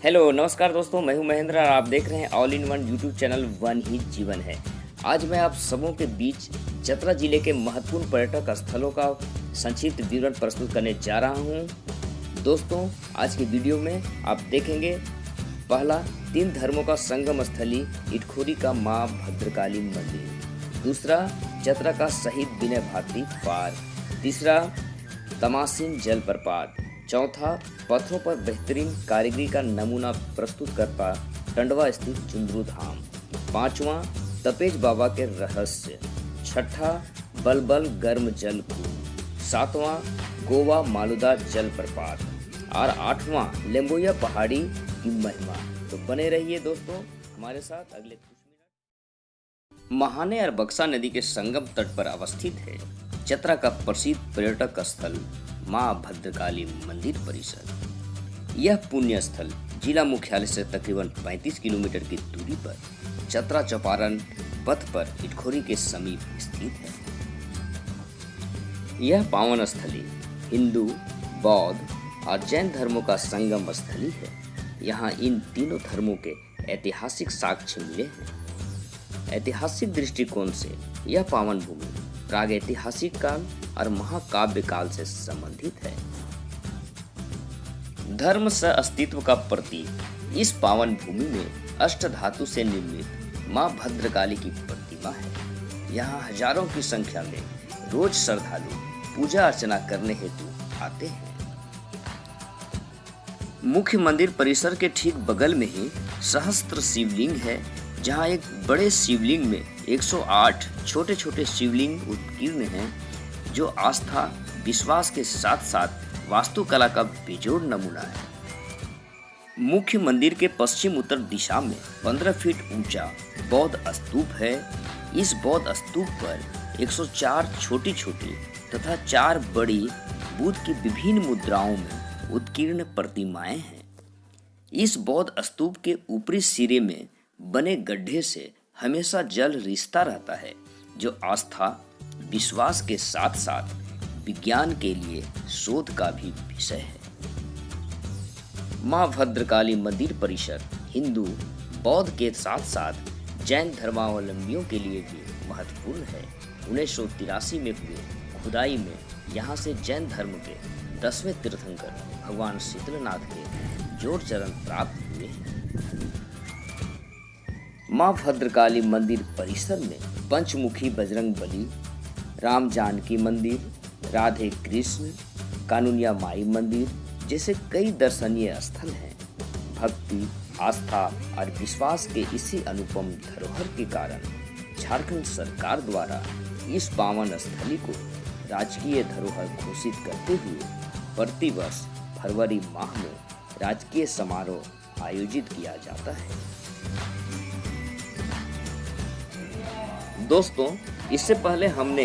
Hello नमस्कार दोस्तों, मैं हूं महेंद्र और आप देख रहे हैं all in one YouTube channel वन ही जीवन है। आज मैं आप सबों के बीच चतरा जिले के महत्वपूर्ण पर्यटक स्थलों का संक्षिप्त विवरण प्रस्तुत करने जा रहा हूं। दोस्तों, आज की वीडियो में आप देखेंगे पहला, 3 धर्मों का संगम स्थली इटखोरी का माँ भद्रकाली मंदिर। दूसरा, चतरा का शहीद विनय भारती पार्क। तीसरा, तमासिन जलप्रपात। चौथा, पत्थरों पर बेहतरीन कारीगरी का नमूना प्रस्तुत करता टंडवा स्थित चुंद्रू धाम। पांचवा, तपेज बाबा के रहस्य। छठा, बलबल गर्म जल कुंड। सातवां, गोवा मालूदा जलप्रपात। और आठवां, लेम्बोया पहाड़ी की महिमा। तो बने रहिए दोस्तों हमारे साथ अगले कुछ मिनट। महाने और बक्सा नदी के संगम तट पर अवस्थित है चतरा का प्रसिद्ध पर्यटक स्थल माँ भद्रकाली मंदिर परिसर। यह पुण्य स्थल जिला मुख्यालय से तकरीबन 35 किलोमीटर की दूरी पर चतरा चौपारण पथ पर इटखोरी के समीप स्थित है। यह पावन स्थली हिंदू, बौद्ध और जैन धर्मों का संगम स्थली है। यहाँ इन तीनों धर्मों के ऐतिहासिक साक्ष्य मिले हैं। ऐतिहासिक दृष्टिकोण से यह पावन भूमि प्रागैतिहासिक काल और महाकाव्य काल से संबंधित है। धर्म सह अस्तित्व का प्रतीक इस पावन भूमि में अष्ट धातु से निर्मित मां भद्रकाली की प्रतिमा है। यहाँ हजारों की संख्या में रोज श्रद्धालु पूजा अर्चना करने हेतु आते हैं। मुख्य मंदिर परिसर के ठीक बगल में ही सहस्त्र शिवलिंग है, जहाँ एक बड़े शिवलिंग में 108 छोटे छोटे शिवलिंग उत्कीर्ण हैं, जो आस्था विश्वास के साथ साथ वास्तुकला का बेजोड़ नमूना है। मुख्य मंदिर के पश्चिम उत्तर दिशा में 15 फीट ऊंचा बौद्ध स्तूप है। इस बौद्ध स्तूप पर 104 छोटी छोटी तथा 4 बड़ी बुद्ध की विभिन्न मुद्राओं में उत्कीर्ण प्रतिमाएं हैं। इस बौद्ध स्तूप के ऊपरी सिरे में बने गड्ढे से हमेशा जल रिसता रहता है, जो आस्था विश्वास के साथ साथ विज्ञान के लिए शोध का भी विषय है। मां भद्रकाली मंदिर परिसर हिंदू, बौद्ध के साथ साथ जैन धर्मावलंबियों के लिए भी महत्वपूर्ण है। 1983 में हुए खुदाई में यहाँ से जैन धर्म के 10वें तीर्थंकर भगवान शीतलनाथ के जोड़ चरण प्राप्त हुए हैं। मां भद्रकाली मंदिर परिसर में पंचमुखी बजरंग बली, राम जानकी मंदिर, राधे कृष्ण, कानुनिया माई मंदिर जैसे कई दर्शनीय स्थल हैं। भक्ति, आस्था और विश्वास के इसी अनुपम धरोहर के कारण झारखंड सरकार द्वारा इस पावन स्थली को राजकीय धरोहर घोषित करते हुए प्रतिवर्ष फरवरी माह में राजकीय समारोह आयोजित किया जाता है। दोस्तों, इससे पहले हमने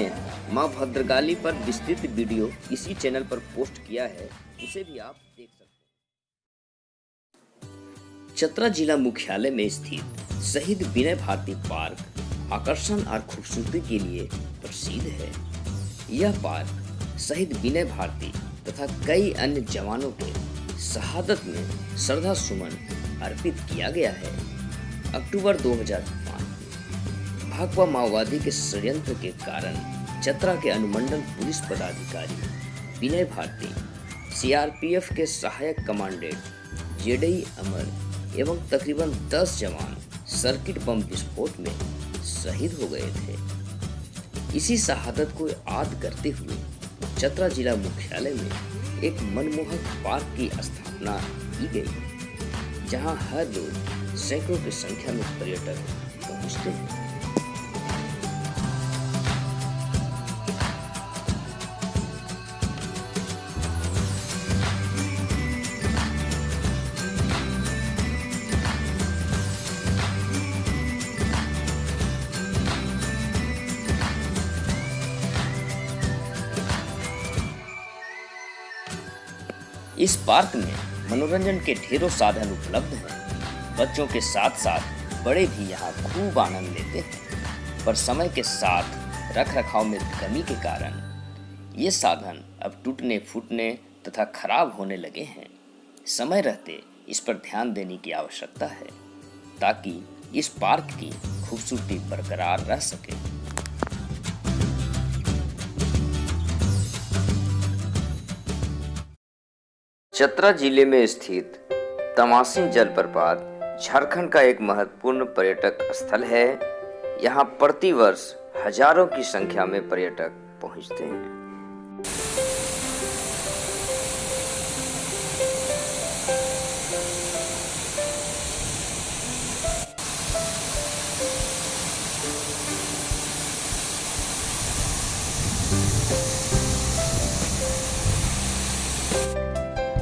मां भद्रकाली पर विस्तृत वीडियो इसी चैनल पर पोस्ट किया है, उसे भी आप देख सकते हैं। चतरा जिला मुख्यालय में स्थित शहीद विनय भारती पार्क आकर्षण और खूबसूरती के लिए प्रसिद्ध है। यह पार्क शहीद विनय भारती तथा कई अन्य जवानों के शहादत में श्रद्धा सुमन अर्पित किया गया है। अक्टूबर 2005 भाकपा माओवादी के षड्यंत्र के कारण चतरा के अनुमंडल पुलिस पदाधिकारी विनय भारती, सीआरपीएफ के सहायक कमांडेंट जेडई अमर एवं तकरीबन 10 जवान सर्किट बम विस्फोट में शहीद हो गए थे। इसी शहादत को याद करते हुए चतरा जिला मुख्यालय में एक मनमोहक पार्क की स्थापना की गई, जहां हर रोज सैकड़ों की संख्या में पर्यटक पहुंचते हैं। इस पार्क में मनोरंजन के ढेरों साधन उपलब्ध हैं। बच्चों के साथ साथ बड़े भी यहाँ खूब आनंद लेते हैं, पर समय के साथ रखरखाव में कमी के कारण ये साधन अब टूटने फूटने तथा खराब होने लगे हैं। समय रहते इस पर ध्यान देने की आवश्यकता है ताकि इस पार्क की खूबसूरती बरकरार रह सके। चतरा जिले में स्थित तमासिन जलप्रपात झारखंड का एक महत्वपूर्ण पर्यटक स्थल है। यहाँ प्रतिवर्ष हजारों की संख्या में पर्यटक पहुँचते हैं।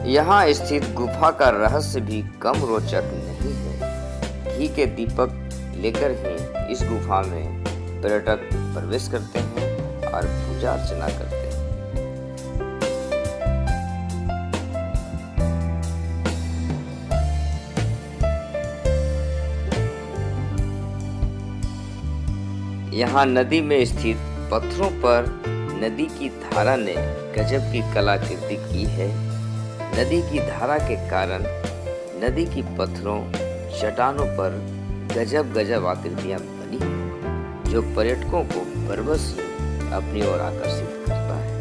यहाँ स्थित गुफा का रहस्य भी कम रोचक नहीं है। घी के दीपक लेकर ही इस गुफा में पर्यटक प्रवेश करते हैं और पूजा अर्चना करते हैं। यहाँ नदी में स्थित पत्थरों पर नदी की धारा ने गजब की कलाकृति की है। नदी की धारा के कारण नदी की पत्थरों चट्टानों पर गजब गजब आकृतियां बनी हैं, जो पर्यटकों को बरबस अपनी ओर आकर्षित करता है।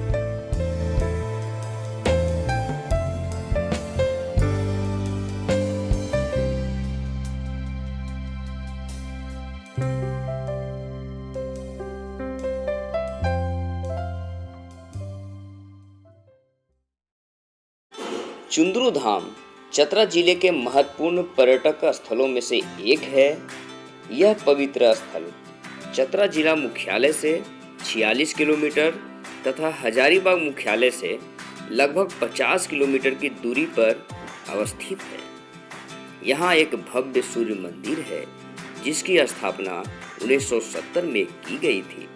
चुंद्रू धाम चतरा जिले के महत्वपूर्ण पर्यटक स्थलों में से एक है। यह पवित्र स्थल चतरा जिला मुख्यालय से 46 किलोमीटर तथा हजारीबाग मुख्यालय से लगभग 50 किलोमीटर की दूरी पर अवस्थित है। यहाँ एक भव्य सूर्य मंदिर है जिसकी स्थापना 1970 में की गई थी।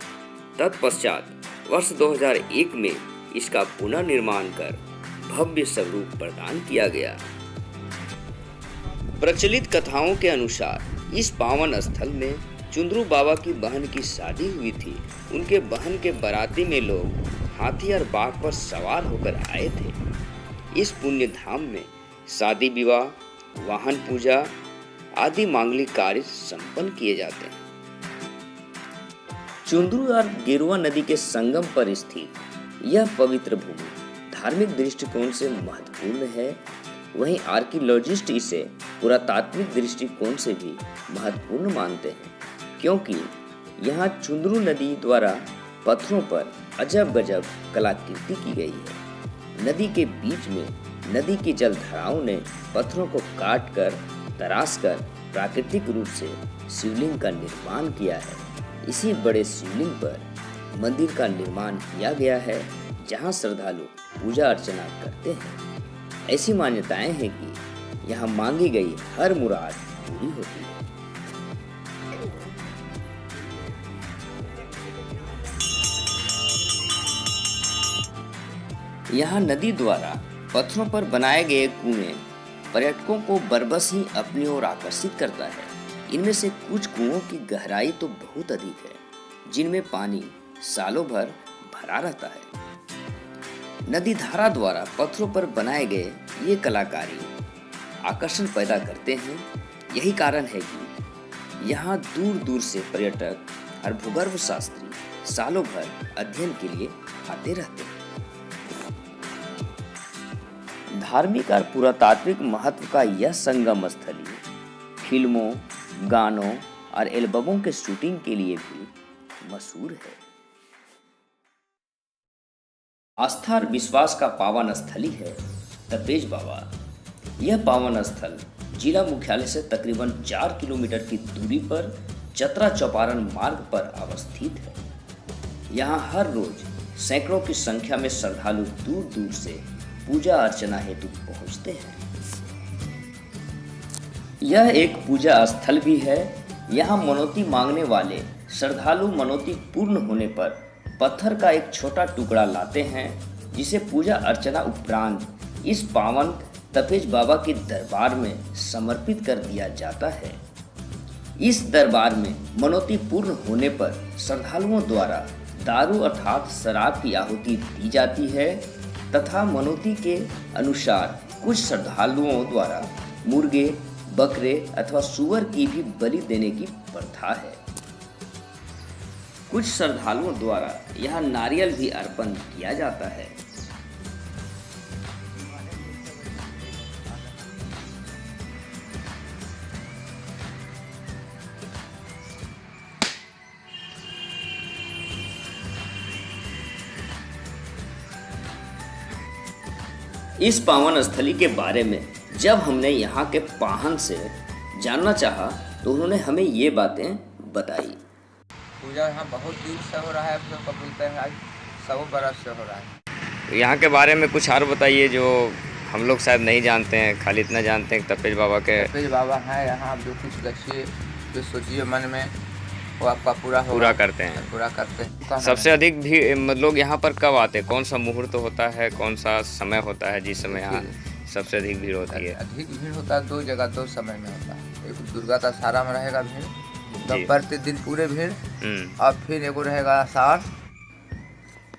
तत्पश्चात वर्ष 2001 में इसका पुनर्निर्माण कर भव्य स्वरूप प्रदान किया गया। प्रचलित कथाओं के अनुसार इस पावन स्थल में चुंद्रू बाबा की बहन की शादी हुई थी। उनके बहन के बाराती में लोग हाथी और बाघ पर सवार होकर आए थे। इस पुण्य धाम में शादी विवाह, वाहन पूजा आदि मांगलिक कार्य संपन्न किए जाते हैं। चुंद्रू और गेरुआ नदी के संगम पर स्थित यह पवित्र भूमि धार्मिक दृष्टिकोण से महत्वपूर्ण है। वहीं आर्कियोलॉजिस्ट इसे पुरातात्विक दृष्टिकोण से भी महत्वपूर्ण मानते हैं, क्योंकि यहाँ चुंद्रू नदी द्वारा पत्थरों पर अजब गजब कलाकृति की गई है। नदी के बीच में नदी की जलधाराओं ने पत्थरों को काट कर तराश कर प्राकृतिक रूप से शिवलिंग का निर्माण किया है। इसी बड़े शिवलिंग पर मंदिर का निर्माण किया गया है, जहाँ श्रद्धालु पूजा अर्चना करते हैं। ऐसी मान्यताएं हैं कि यहाँ मांगी गई हर मुराद पूरी होती है। यहाँ नदी द्वारा पत्थरों पर बनाए गए कुएं पर्यटकों को बरबस ही अपनी ओर आकर्षित करता है। इनमें से कुछ कुओं की गहराई तो बहुत अधिक है, जिनमें पानी सालों भर भरा रहता है। नदी धारा द्वारा पत्थरों पर बनाए गए ये कलाकारी आकर्षण पैदा करते हैं। यही कारण है कि यहाँ दूर दूर से पर्यटक और भूगर्भ शास्त्री सालों भर अध्ययन के लिए आते रहते हैं। धार्मिक और पुरातात्विक महत्व का यह संगम स्थली फिल्मों, गानों और एल्बमों के शूटिंग के लिए भी मशहूर है। आस्था और विश्वास का पावन स्थली है तपेज बाबा। यह पावन स्थल जिला मुख्यालय से तकरीबन 4 किलोमीटर की दूरी पर चतरा चौपारण मार्ग पर अवस्थित है। यहाँ हर रोज सैकड़ों की संख्या में श्रद्धालु दूर दूर से पूजा अर्चना हेतु पहुँचते हैं। यह एक पूजा स्थल भी है। यहाँ मनौती मांगने वाले श्रद्धालु मनौती पूर्ण होने पर पत्थर का एक छोटा टुकड़ा लाते हैं, जिसे पूजा अर्चना उपरांत इस पावन तपेज बाबा के दरबार में समर्पित कर दिया जाता है। इस दरबार में मनौती पूर्ण होने पर श्रद्धालुओं द्वारा दारू अर्थात शराब की आहुति दी जाती है तथा मनौती के अनुसार कुछ श्रद्धालुओं द्वारा मुर्गे, बकरे अथवा सूअर की भी बलि देने की प्रथा है। कुछ श्रद्धालुओं द्वारा यहाँ नारियल भी अर्पण किया जाता है। इस पावन स्थली के बारे में जब हमने यहाँ के पाहन से जानना चाहा तो उन्होंने हमें ये बातें बताई। पूजा यहाँ बहुत दिन से हो रहा है, तो बोलते हैं आज 100 बरस से हो रहा है। यहाँ के बारे में कुछ और बताइए जो हम लोग शायद नहीं जानते हैं, खाली इतना जानते हैं कि तपेज बाबा हैं यहाँ। जो कुछ गच्छिए, जो सोचिए मन में वो आपका पूरा करते हैं। सबसे अधिक भी लोग यहाँ पर कब आते हैं? कौन सा मुहूर्त होता है, कौन सा समय होता है जिस समय यहाँ सबसे अधिक भीड़ होती है? अधिक भीड़ होता है 2 जगह 2 समय में होता है। एक दुर्गा दशहरा में रहेगा भीड़, तो प्रतिदिन पूरे भीड़, और फिर एक रहेगा आषाढ़।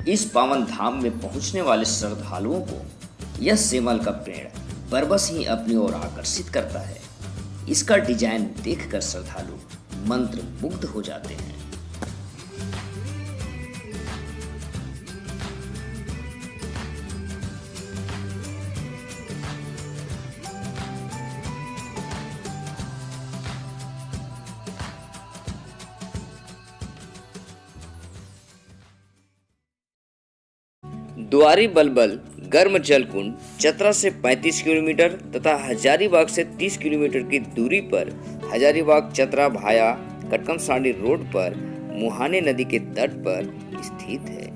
इस पावन धाम में पहुंचने वाले श्रद्धालुओं को यह सेमल का पेड़ बरबस ही अपनी ओर आकर्षित करता है। इसका डिजाइन देखकर श्रद्धालु मंत्र मुग्ध हो जाते हैं। द्वारी बलबल गर्म जल कुंड चतरा से 35 किलोमीटर तथा हजारीबाग से 30 किलोमीटर की दूरी पर हजारीबाग चतरा भाया कटकमसांडी रोड पर मुहाने नदी के तट पर स्थित है।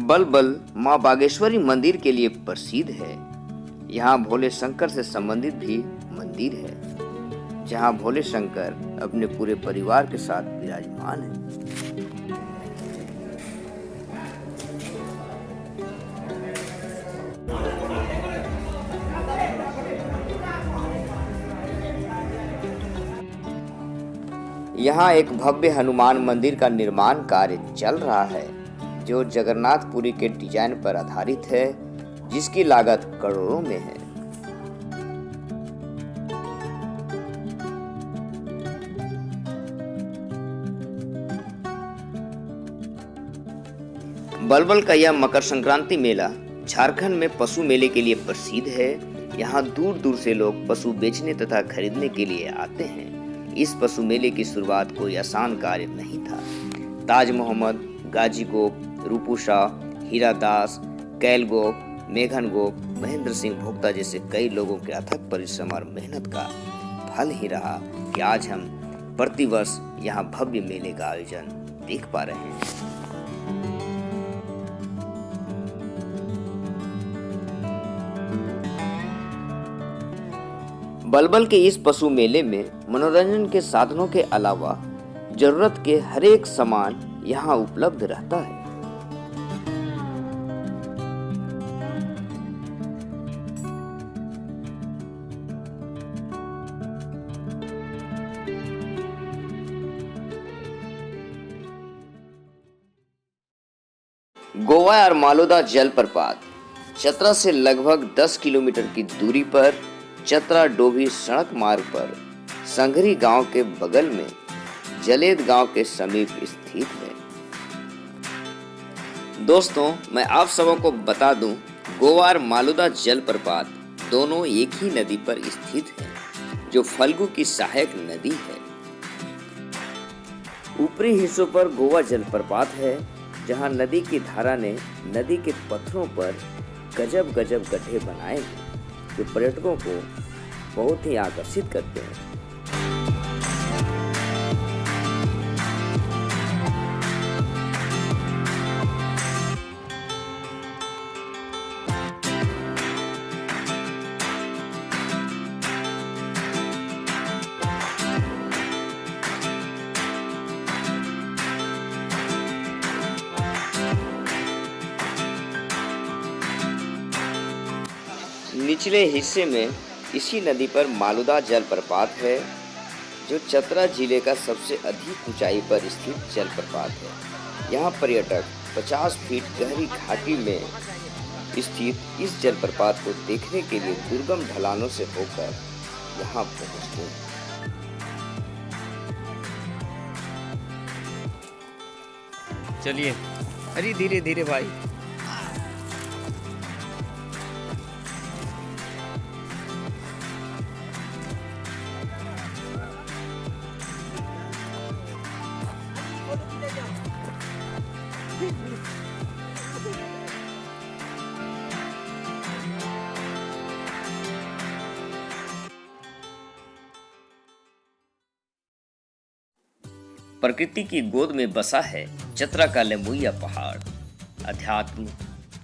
बलबल मां बागेश्वरी मंदिर के लिए प्रसिद्ध है। यहाँ भोले शंकर से संबंधित भी मंदिर है, जहाँ भोले शंकर अपने पूरे परिवार के साथ विराजमान हैं। यहाँ एक भव्य हनुमान मंदिर का निर्माण कार्य चल रहा है, जो जगन्नाथपुरी के डिजाइन पर आधारित है, जिसकी लागत करोड़ों में है। बलबल का यह मकर संक्रांति मेला झारखंड में पशु मेले के लिए प्रसिद्ध है। यहाँ दूर दूर से लोग पशु बेचने तथा खरीदने के लिए आते हैं। इस पशु मेले की शुरुआत कोई आसान कार्य नहीं था। ताज मोहम्मद, गाजी गोप, रूपू शाह, हीरा दास, कैल गोप, मेघन गोप, महेंद्र सिंह भोक्ता जैसे कई लोगों के अथक परिश्रम और मेहनत का फल ही रहा कि आज हम प्रतिवर्ष यहाँ भव्य मेले का आयोजन देख पा रहे हैं। बलबल के इस पशु मेले में मनोरंजन के साधनों के अलावा जरूरत के हर एक सामान यहाँ उपलब्ध रहता है। गोवा और मालोदा जलप्रपात चतरा से लगभग 10 किलोमीटर की दूरी पर चतरा डोभी सड़क मार्ग पर संघरी गांव के बगल में जलेद गांव के समीप स्थित है। दोस्तों, मैं आप सबों को बता दूं, गोवा और मालोदा जलप्रपात दोनों एक ही नदी पर स्थित हैं, जो फल्गु की सहायक नदी है। ऊपरी हिस्सों पर गोवा जलप्रपात है, जहां नदी की धारा ने नदी के पत्थरों पर गजब गजब गड्ढे बनाए हैं, जो पर्यटकों को बहुत ही आकर्षित करते हैं। निचले हिस्से में इसी नदी पर मालुदा जलप्रपात है, जो चतरा जिले का सबसे अधिक ऊंचाई पर स्थित जलप्रपात है। यहाँ पर्यटक 50 फीट गहरी घाटी में स्थित इस जलप्रपात को देखने के लिए दुर्गम ढलानों से होकर यहाँ पहुँचते हैं। चलिए, अरे धीरे धीरे भाई। प्रकृति की गोद में बसा है चतरा का लेमुइया पहाड़। अध्यात्म,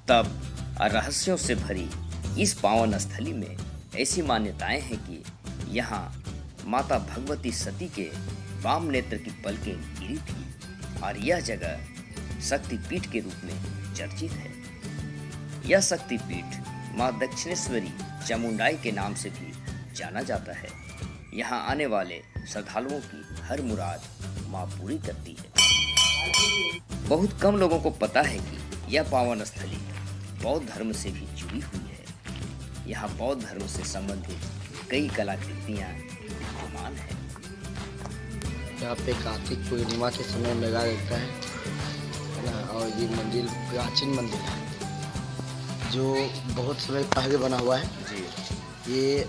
तप और रहस्यों से भरी इस पावन स्थली में ऐसी मान्यताएं हैं कि यहाँ माता भगवती सती के वाम नेत्र की पलकें गिरी थी और यह जगह शक्तिपीठ के रूप में चर्चित है। यह शक्तिपीठ माँ दक्षिणेश्वरी चामुंडाई के नाम से भी जाना जाता है। यहाँ आने वाले श्रद्धालुओं की हर मुराद माँ पूरी करती है। बहुत कम लोगों को पता है कि यह पावन स्थली बौद्ध धर्म से भी जुड़ी हुई है। यहाँ बौद्ध धर्म से संबंधित कई कलाकृतियाँ विद्यमान हैं। यहाँ पे कार्तिक पूर्णिमा के समय मेला लगता है ना। और ये मंदिर प्राचीन मंदिर है जो बहुत समय पहले बना हुआ है जी। ये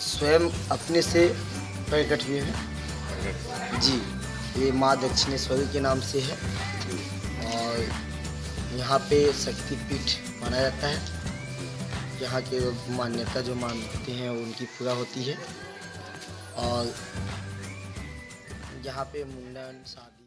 स्वयं अपने से प्रकट हुए हैं जी। ये माँ दक्षिणेश्वरी के नाम से है और यहाँ पे शक्तिपीठ माना जाता है। यहाँ के मान्यता जो मानते हैं उनकी पूरा होती है और यहाँ पे मुंडन, शादी